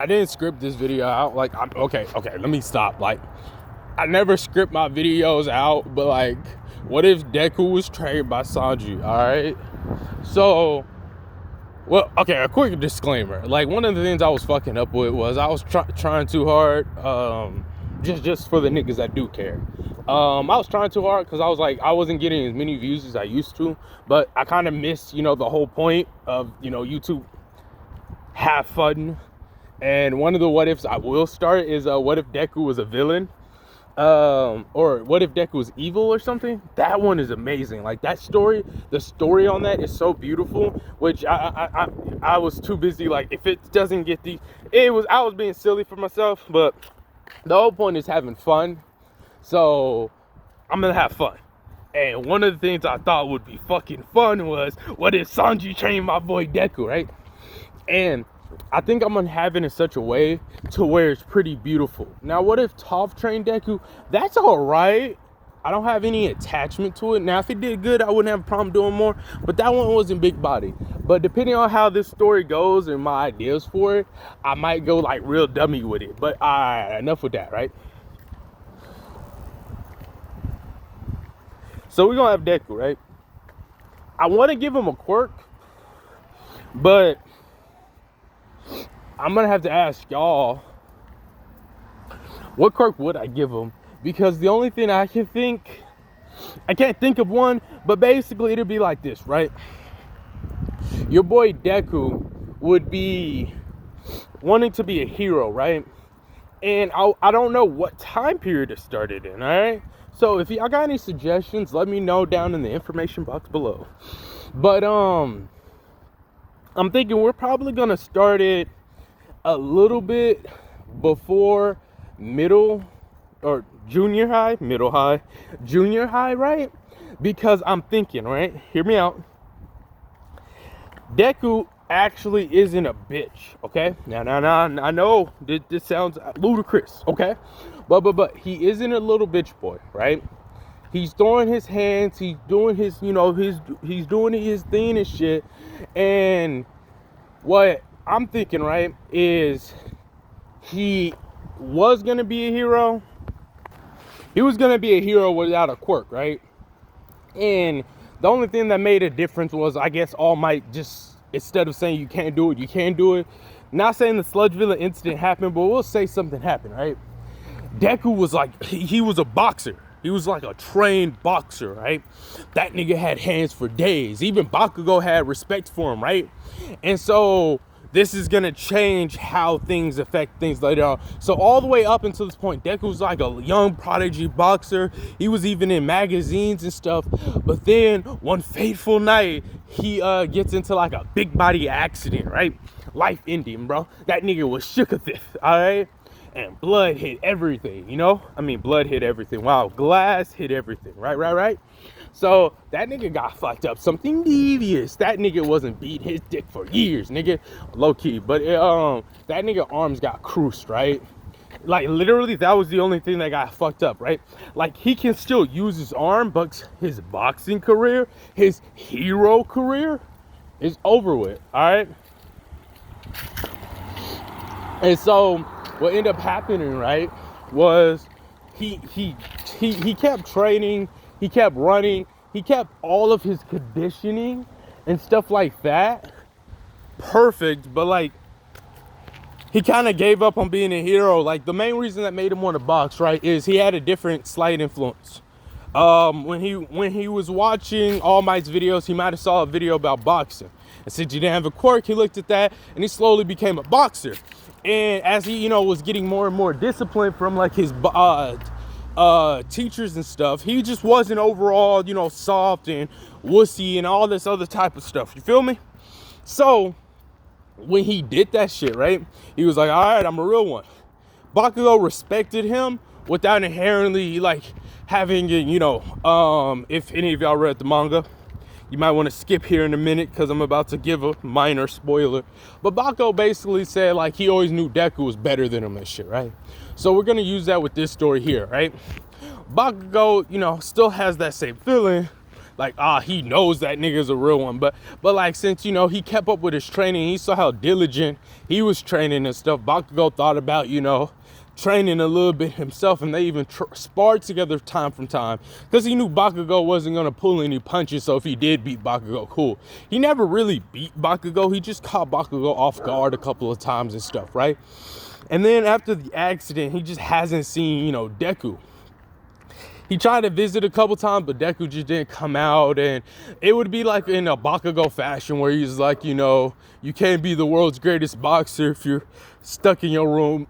I didn't script this video out. Like, okay, let me stop. Like, I never script my videos out, but like, what if Deku was trained by Sanji? All right. So, well, okay, a quick disclaimer. Like, one of the things I was fucking up with was I was trying too hard, just for the niggas that do care. I was trying too hard because I was like, I wasn't getting as many views as I used to, but I kind of missed, the whole point of, YouTube have fun. And one of the what ifs I will start is what if Deku was a villain, or what if Deku was evil or something. That one is amazing. Like, that story, the story on that is so beautiful, which I was too busy. Like, if it doesn't get I was being silly for myself, but the whole point is having fun. So I'm gonna have fun. And one of the things I thought would be fucking fun was, what if Sanji trained my boy Deku, right? And I think I'm gonna have it in such a way to where it's pretty beautiful. Now, what if Toph trained Deku? That's all right. I don't have any attachment to it. Now, if it did good, I wouldn't have a problem doing more. But that one wasn't big body. But depending on how this story goes and my ideas for it, I might go like real dummy with it. But enough with that, right? So we're gonna have Deku, right? I want to give him a quirk, but I'm gonna have to ask y'all, what quirk would I give him? Because the only thing I can't think of one, but basically it'd be like this, right? Your boy Deku would be wanting to be a hero, right? And I don't know what time period it started in, all right? So if y'all got any suggestions, let me know down in the information box below. But I'm thinking we're probably gonna start it a little bit before junior high, right? Because I'm thinking, right? Hear me out. Deku actually isn't a bitch, okay? Now, I know this sounds ludicrous, okay? But he isn't a little bitch boy, right? He's throwing his hands, he's doing his, he's doing his thing and shit. And what I'm thinking, right, is he was gonna be a hero. He was gonna be a hero without a quirk, right? And the only thing that made a difference was, I guess, All Might just, instead of saying you can't do it, you can do it. Not saying the Sludge Villa incident happened, but we'll say something happened, right? Deku was like, he was a boxer. He was like a trained boxer, right? That nigga had hands for days. Even Bakugo had respect for him, right? And so this is gonna change how things affect things later on. So all the way up until this point, Deku was like a young prodigy boxer. He was even in magazines and stuff. But then one fateful night, he gets into like a big body accident, right? Life ending, bro. That nigga was shooketh, all right? And blood hit everything, blood hit everything. Wow, glass hit everything, right? So that nigga got fucked up. Something devious. That nigga wasn't beat his dick for years, nigga. Low key. But that nigga arms got creased, right? Like, literally, that was the only thing that got fucked up, right? Like, he can still use his arm, but his boxing career, his hero career is over with, all right? And so what ended up happening, right, was he kept training, he kept running, he kept all of his conditioning and stuff like that perfect, but like, he kind of gave up on being a hero. Like, the main reason that made him want to box, right, is he had a different slight influence. When he was watching All Might's videos, he might have saw a video about boxing, and since he didn't have a quirk, he looked at that and he slowly became a boxer. And as he, was getting more and more disciplined from like his teachers and stuff, he just wasn't overall, soft and wussy and all this other type of stuff. You feel me? So when he did that shit, right, he was like, all right, I'm a real one. Bakugo respected him without inherently like having, if any of y'all read the manga, you might want to skip here in a minute because I'm about to give a minor spoiler. But Bakugo basically said, like, he always knew Deku was better than him and shit, right? So we're going to use that with this story here, right? Bakugo, still has that same feeling like, he knows that nigga's a real one. But like, since, you know, he kept up with his training, he saw how diligent he was training and stuff, Bakugo thought about, you know, training a little bit himself, and they even sparred together time from time, because he knew Bakugo wasn't going to pull any punches. So if he did beat Bakugo, cool. He never really beat Bakugo, he just caught Bakugo off guard a couple of times and stuff, right? And then after the accident, he just hasn't seen, you know, Deku. He tried to visit a couple times, but Deku just didn't come out. And it would be like in a Bakugo fashion where he's like, you know, you can't be the world's greatest boxer if you're stuck in your room.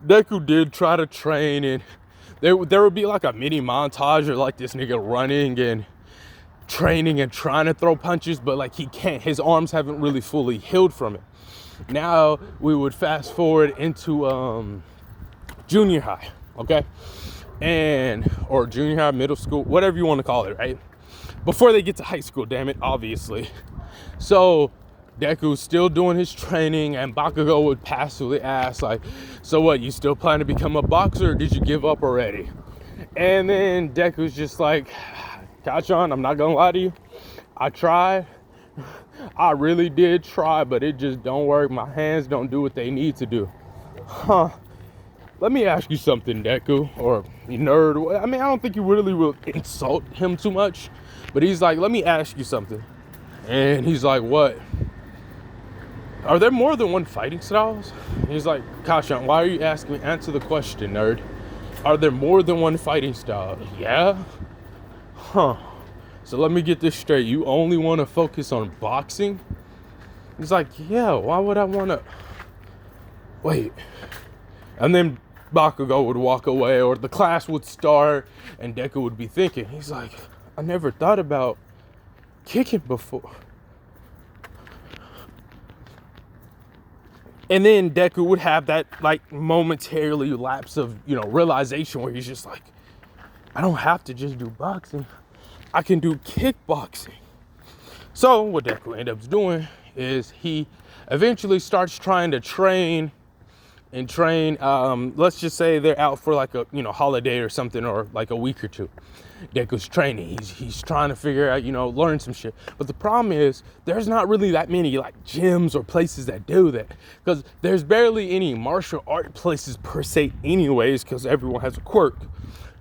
Deku did try to train, and there would be like a mini montage of like this nigga running and training and trying to throw punches, but like he can't. His arms haven't really fully healed from it. Now we would fast forward into junior high, okay? Or junior high, middle school, whatever you want to call it, right? Before they get to high school, damn it, obviously. So Deku's still doing his training, and Bakugo would passively ask, like, so what, you still plan to become a boxer, or did you give up already? And then Deku's just like, Kachan, I'm not gonna lie to you, I tried. I really did try, but it just don't work. My hands don't do what they need to do. Huh. Let me ask you something, Deku, or you nerd. I mean, I don't think you really will insult him too much, but he's like, let me ask you something. And he's like, what? Are there more than one fighting styles? He's like, Kashan, why are you asking me? Answer the question, nerd. Are there more than one fighting style? Yeah? Huh. So let me get this straight. You only want to focus on boxing? He's like, yeah, why would I want to? Wait. And then Bakugo would walk away, or the class would start, and Deku would be thinking, he's like, I never thought about kicking before. And then Deku would have that like momentarily lapse of, you know, realization where he's just like, I don't have to just do boxing. I can do kickboxing. So what Deku ends up doing is he eventually starts trying to train. Let's just say they're out for like a, you know, holiday or something, or like a week or two. Deku's training. He's trying to figure out, you know, learn some shit. But the problem is there's not really that many like gyms or places that do that, because there's barely any martial art places per se anyways, because everyone has a quirk,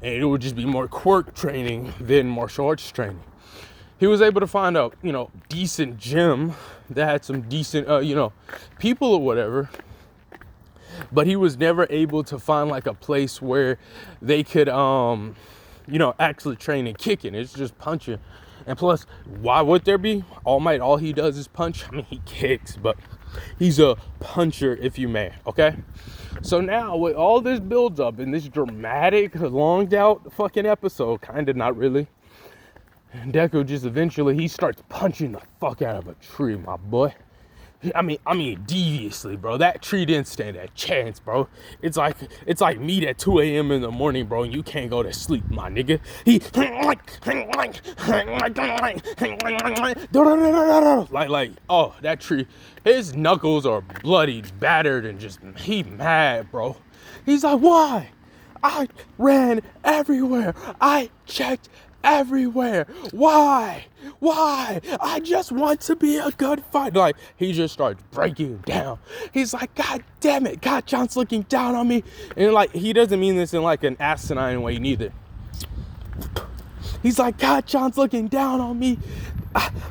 and it would just be more quirk training than martial arts training. He was able to find a, you know, decent gym that had some decent, you know, people or whatever. But he was never able to find like a place where they could, you know, actually train and kicking. It's just punching. And plus, why would there be? All Might, all he does is punch. I mean, he kicks, but he's a puncher, if you may, okay? So now with all this builds up in this dramatic, longed out fucking episode, kind of not really, Deku just eventually, he starts punching the fuck out of a tree, my boy. I mean, deviously, bro. That tree didn't stand a chance, bro. It's like meat at 2 a.m. in the morning, bro, and you can't go to sleep, my nigga. He like, oh, that tree. His knuckles are bloody, battered, and just he mad, bro. He's like, why? I ran everywhere. I checked everywhere. Why? I just want to be a good fighter. Like, he just starts breaking down. He's like, God damn it, God, John's looking down on me. And like, he doesn't mean this in like an asinine way neither. He's like, God, John's looking down on me.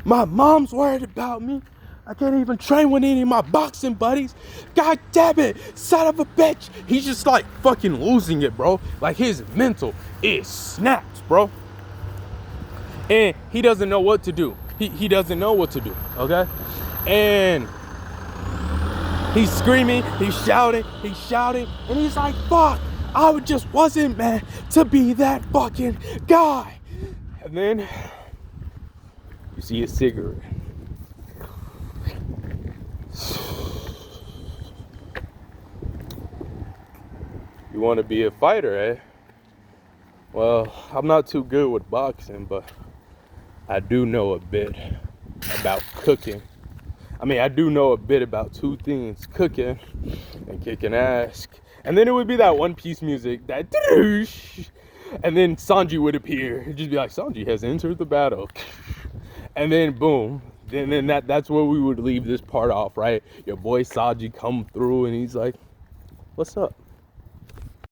My mom's worried about me. I can't even train with any of my boxing buddies. God damn it, son of a bitch. He's just like fucking losing it, bro. Like, his mental is snapped, bro. And he doesn't know what to do. He doesn't know what to do, okay? And he's screaming, he's shouting, and he's like, fuck, I just wasn't meant to be that fucking guy. And then you see a cigarette. You want to be a fighter, eh? Well, I'm not too good with boxing, but I do know a bit about cooking. I mean, I do know a bit about two things, cooking and kicking ass. And then it would be that One Piece music, that And then Sanji would appear. He'd just be like, Sanji has entered the battle. And then boom. Then that's where we would leave this part off, right? Your boy Sanji come through and he's like, what's up?